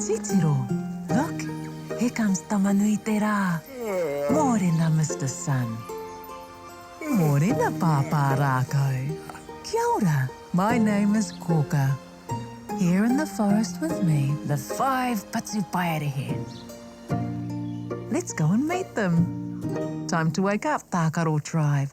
Titiro, look, here comes Tamanui te rā. Mōrena, Mr. Sun. Mōrena, Pāpā Rākau. Kia ora, my name is Kōkā. Here in the forest with me, the 5 Patupaiarehe. Let's go and meet them. Time to wake up, Tākaro Tribe.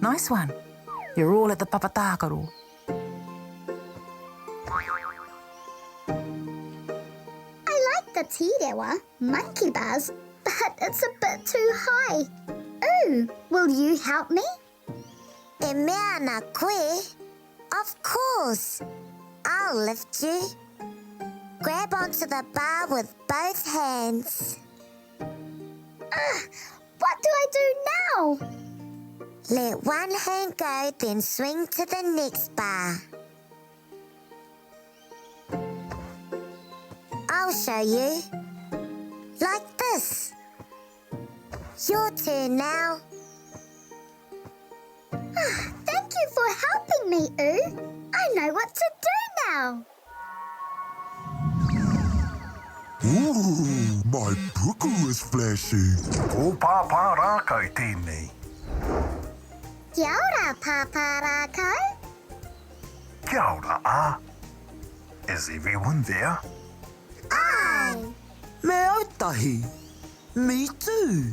Nice one. You're all at the Pāpā Rākau. I like the Tōrea monkey bars, but it's a bit too high. Ooh, will you help me? E mea ana koe? Of course. I'll lift you. Grab onto the bar with both hands. What do I do now? Let one hand go, then swing to the next bar. I'll show you. Like this. Your turn now. Thank you for helping me, Oo. I know what to do now. Ooh, my puku is flashing. Ko Pāpā Rākau tēnei. Kia ora, Pāpā Rākau. Kia ora, Is everyone there? Aye. Me ētahi. Me too.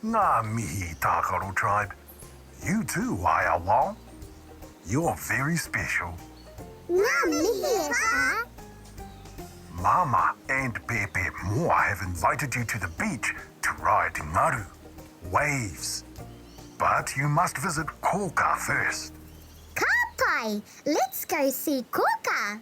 Ngā mihi, Tākaro Tribe. You too, Wao. You're very special. Ngā mihi e Māmā and Pāpā Moa have invited you to the beach to ride ngaru, waves. But you must visit Kōkā first. Ka pai, let's go see Kōkā.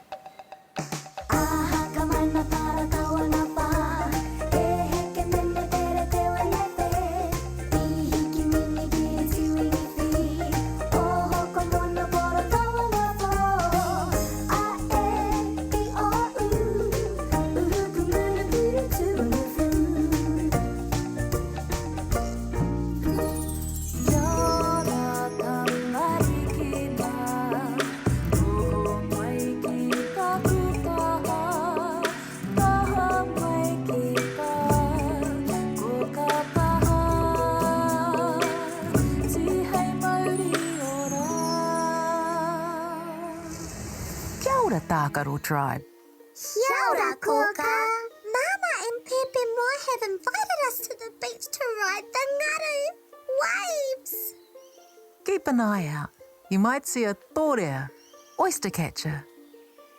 Tākaro Tribe. Kia ora, Kōkā. Māmā and Pāpā Moa have invited us to the beach to ride the ngaru waves. Keep an eye out. You might see a Tōrea, oyster catcher.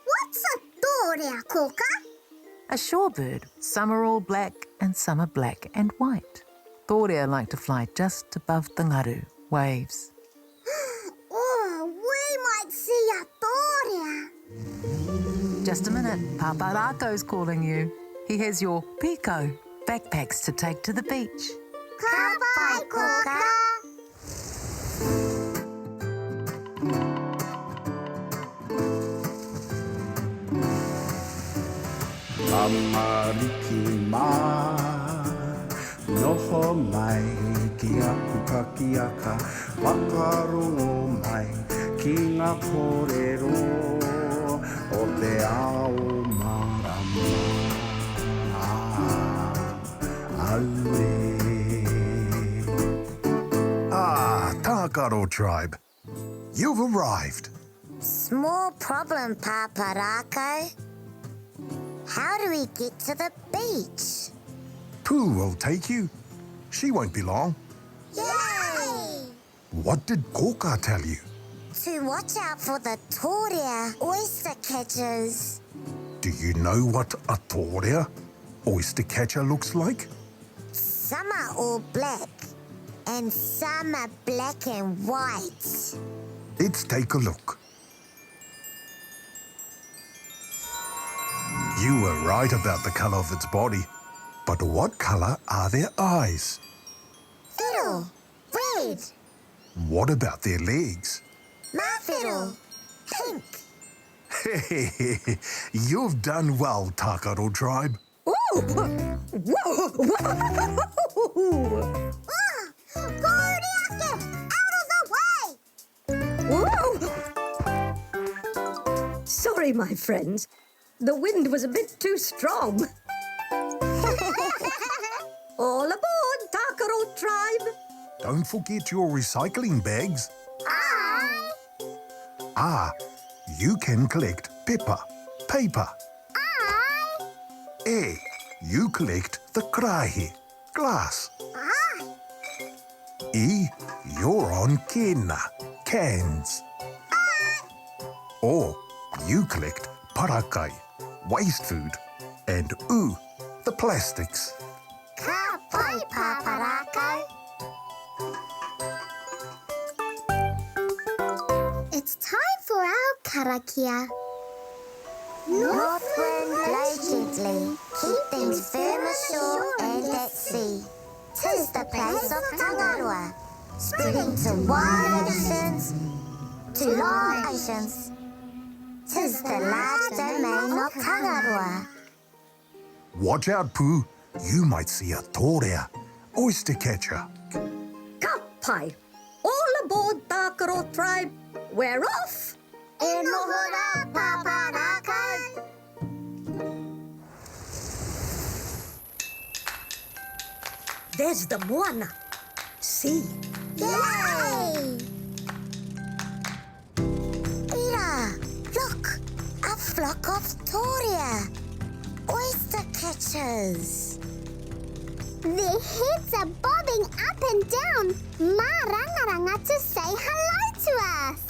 What's a Tōrea, Kōkā? A shorebird. Some are all black and some are black and white. Tōrea like to fly just above the ngaru waves. Oh, we might see a Tōrea. Just a minute, Pāpā Rākau's calling you. He has your piko, backpacks to take to the beach. Ka pai, Kōkā. Tamariki mā, noho mai ki aku kakiaka, whakarongo mai ki ngā kōrero. O te ao marama aue. Tākaro Tribe. You've arrived. Small problem, Pāpā Rākau. How do we get to the beach? Pooh will take you. She won't be long. Yay! What did Kōkā tell you? To watch out for the Tōrea oyster catchers. Do you know what a Tōrea oyster catcher looks like? Some are all black and some are black and white. Let's take a look. You were right about the colour of its body. But what colour are their eyes? Whittle, red. What about their legs? Whittle, pink. You've done well, Tākaro Tribe. Oh, Kōreake, out of the way! Whoa! Sorry, my friends. The wind was a bit too strong. All aboard, Tākaro Tribe. Don't forget your recycling bags. You can collect pepper, paper. You collect the krahe, glass. You're on kena, cans. Or you collect parakai, waste food. And the plastics. Ka pai, Pāpā Rākau. It's time for our karakia. North wind, blow gently. Keep things firm ashore and at sea. 'Tis the place of tangaroa, spreading to wide oceans, to long oceans. 'Tis the large domain of tangaroa. Watch out, Pooh. You might see a Tōrea, oyster catcher. Kapai. All aboard, Tākaro Tribe. We're off. E noho rā, Pāpā Rākau. There's the moana. See? Yay! Mira, look, a flock of Tōrea, oyster catchers. Their heads are bobbing up and down. Mā rangaranga to say hello to us.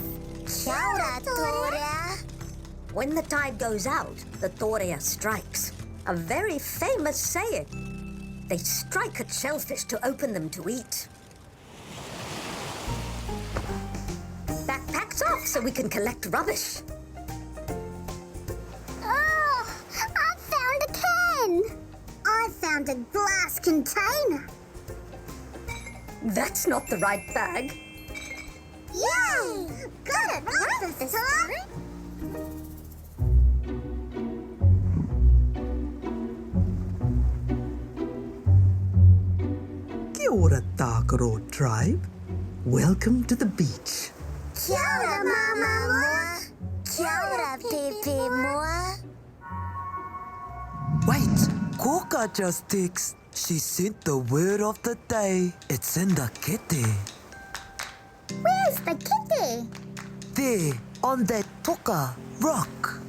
Kia ora, Tōrea. When the tide goes out, the Tōrea strikes. A very famous saying. They strike at shellfish to open them to eat. Backpacks off so we can collect rubbish. Oh, I found a can. I found a glass container. That's not the right bag. Yay! Got it right this time. Kia ora, Tākaro Tribe. Welcome to the beach. Kia ora, Māmā Moa. Kia ora, Pepe Moa. Wait, Kōkā just texted. She sent the word of the day. It's in the kete. Where's the kitty? There, on that toka rock.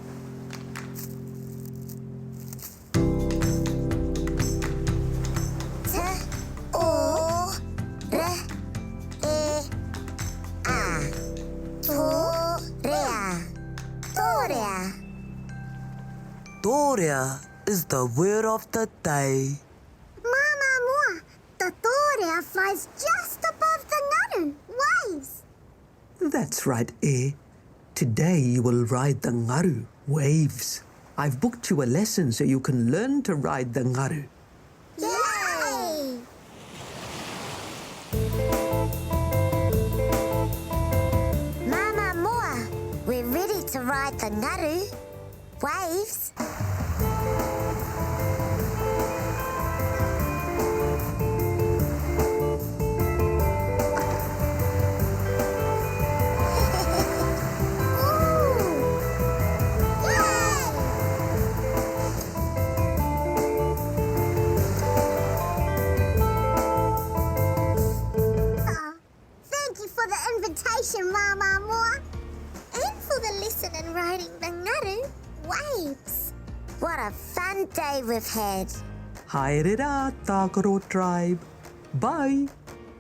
Tōrea is the word of the day. Māmā Moa, the Tōrea flies just above the ngaru waves. That's right, Today you will ride the ngaru, waves. I've booked you a lesson so you can learn to ride the ngaru. Yay! Māmā Moa, we're ready to ride the ngaru, waves. Māmā Moa, and for the lesson in riding the ngaru waves. What a fun day we've had. Haere rā, Tākaro Tribe. Bye.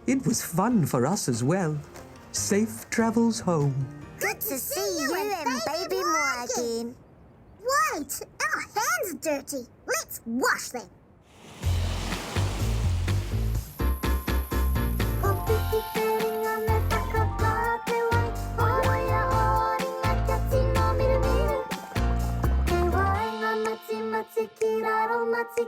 It was fun for us as well. Safe travels home. Good to see you and Baby Moa again. Wait, our hands are dirty. Let's wash them. Te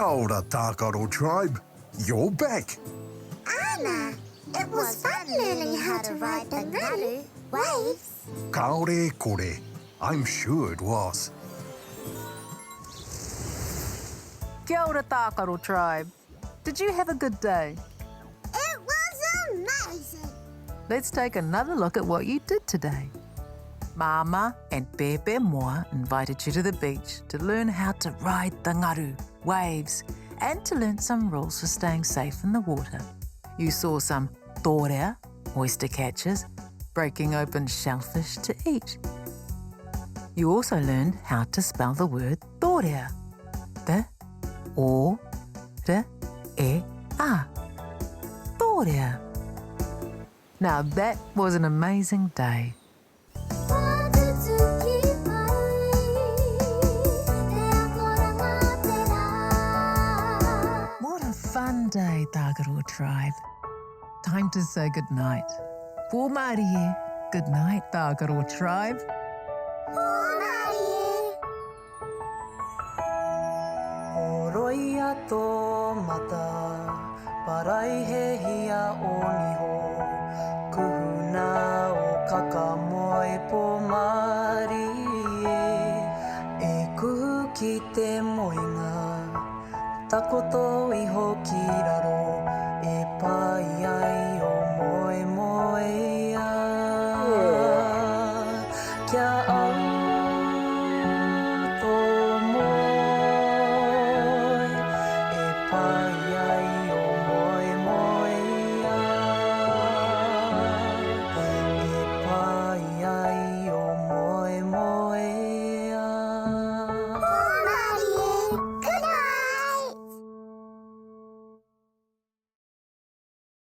ora, Tākaro Tribe. You're back. Anna, it was fun learning how to ride the ngaru waves. Kaore kore. I'm sure it was. Kia ora, Tākaro Tribe. Did you have a good day? It was amazing. Let's take another look at what you did today. Māmā and Pāpā Moa invited you to the beach to learn how to ride the ngaru, waves, and to learn some rules for staying safe in the water. You saw some Tōrea, oyster catchers, breaking open shellfish to eat. You also learned how to spell the word Tōrea. T-O-R-E-A. Tōrea. Now that was an amazing day. What a fun day, Tākaro Tribe. Time to say goodnight. Pō Māori e. Good night, Tākaro Tribe. Oroia tō mata, parai he hia o niho, kuhuna o kakamoa e Pō Māori e kuhu ki te moinga, takoto iho ki raro,